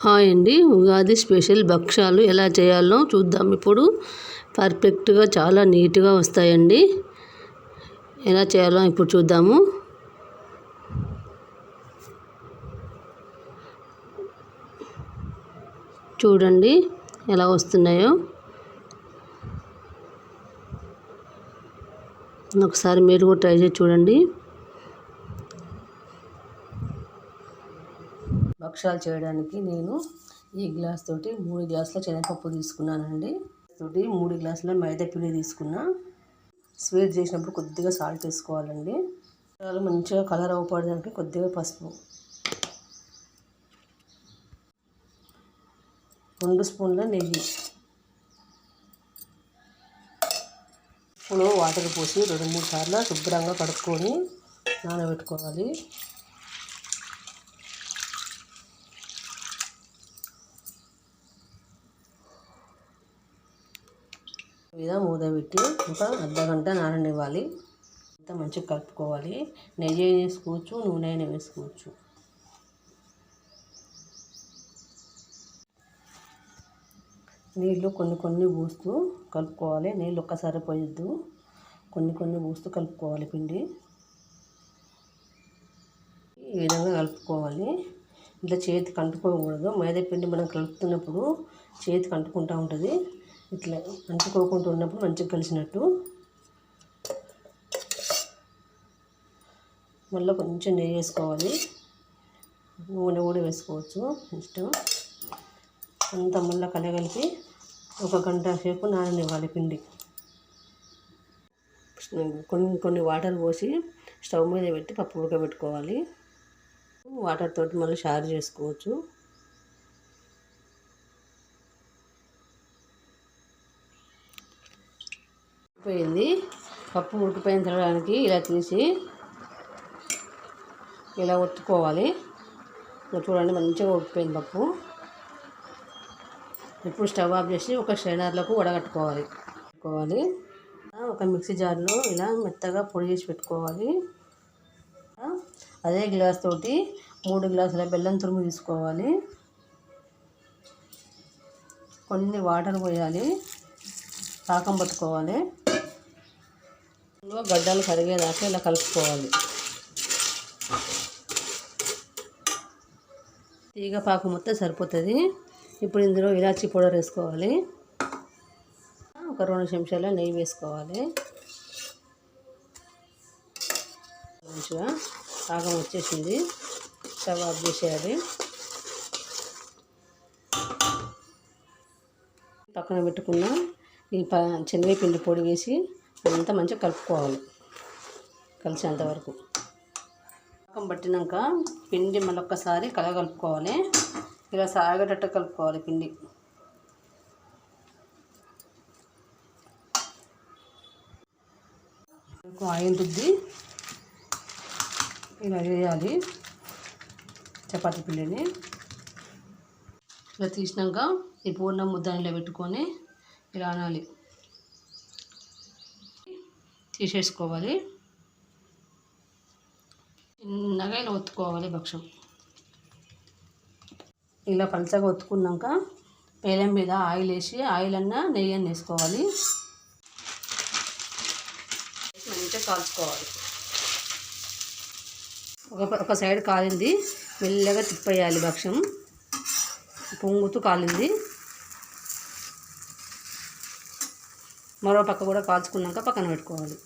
Hi అండి. Ugadi special భక్షాలు ఎలా చేయాలో చూద్దాం. ఇప్పుడు పర్ఫెక్ట్గా చాలా నీట్గా వస్తాయండి. ఎలా చేయాలో ఇప్పుడు చూద్దాము. చూడండి ఎలా వస్తున్నాయో. ఒకసారి మీరు కూడా ట్రై చేసి చూడండి. భక్షాలు చేయడానికి నేను ఈ గ్లాస్ తోటి 3 గ్లాసుల శనగపప్పు తీసుకున్నానండి. తోటి 3 గ్లాసుల మైదా పిండి తీసుకున్నా. స్వీట్ చేసినప్పుడు కొద్దిగా సాల్ట్ వేసుకోవాలండి. మంచిగా కలర్ అవ్వడానికి కొద్దిగా పసుపు, 2 స్పూన్ల నెయ్యి, ఇప్పుడు వాటర్ పోసి 2-3 సార్లు శుభ్రంగా కడుక్కొని నానబెట్టుకోవాలి. మీద మూత పెట్టి ఒక అర్ధగంట నాననివ్వాలి. అంతా మంచిగా కలుపుకోవాలి. నెయ్యి వేసుకోవచ్చు, నూనె అయినా వేసుకోవచ్చు. నీళ్ళు కొన్ని పోస్తూ కలుపుకోవాలి. నీళ్ళు ఒక్కసారి పోయొద్దు, కొన్ని పోస్తూ కలుపుకోవాలి. పిండి ఈ విధంగా కలుపుకోవాలి. ఇట్లా చేతికి అంటుకోకూడదు. మైదా పిండి మనం కలుపుతున్నప్పుడు చేతికి అంటుకుంటూ ఉంటుంది. ఇట్లా అంటుకోకుండా ఉన్నప్పుడు మంచిగా కలిసినట్టు. మళ్ళీ కొంచెం నెయ్యి వేసుకోవాలి, నూనె కూడా వేసుకోవచ్చు ఇష్టం. అంతా మళ్ళీ కలగలిపి 1 గంట సేపు నాననివ్వాలి పిండి. కొన్ని వాటర్ పోసి స్టవ్ మీద పెట్టి పప్పు ఉడకబెట్టుకోవాలి. వాటర్ తోటి మళ్ళీ షార్ చేసుకోవచ్చు. ఉడికిపోయింది. పప్పు ఉడికిపోయిన తర్వాత ఇలా తీసి ఇలా ఒత్తుకోవాలి. చూడండి మంచిగా ఉడికిపోయింది పప్పు. ఇప్పుడు స్టవ్ ఆఫ్ చేసి ఒక స్ట్రైనర్లకు వడగట్టుకోవాలి. ఒక మిక్సీ జార్లో ఇలా మెత్తగా పొడి చేసి పెట్టుకోవాలి. అదే గ్లాస్ తోటి 3 గ్లాసుల బెల్లం తురుము తీసుకోవాలి. కొన్ని వాటర్ పోయాలి, పాకం పట్టుకోవాలి. గడ్డలు కరిగేదాకా ఇలా కలుపుకోవాలి. తీగ పాకు మొత్తం సరిపోతుంది. ఇప్పుడు ఇందులో ఇలాచీ పౌడర్ వేసుకోవాలి. ఒక 2 చెంచాల నెయ్యి వేసుకోవాలి. మంచిగా పాకం వచ్చేసింది. స్టవ్ ఆఫ్ చేసేయాలి. పక్కన పెట్టుకున్న ఈ శనగపిండి పొడి వేసి అంతా మంచిగా కలుపుకోవాలి, కలిసేంతవరకు. పాకం పట్టినాక పిండి మళ్ళీ ఒక్కసారి కలుపుకోవాలి. ఇలా సాగేటట్టు కలుపుకోవాలి పిండి. ఆయిల్ రుద్ది ఇలా వేయాలి చపాతీ పిండిని. ఇలా తీసినాక ఈ పూర్ణ ముద్దని ఇలా పెట్టుకొని ఇలా అనాలి, తీసేసుకోవాలి. చిన్నగా ఇలా ఒత్తుకోవాలి భక్షం. ఇలా పలచగా ఒత్తుకున్నాక పేలం మీద ఆయిల్ వేసి ఆయిల్ అన్నా నెయ్యి అన్న వేసుకోవాలి. మంచిగా కాల్చుకోవాలి. ఒక సైడ్ కాలింది, మెల్లగా తిప్పేయాలి. భక్షం పొంగుతూ కాలింది. మరో పక్క కూడా కాల్చుకున్నాక పక్కన పెట్టుకోవాలి.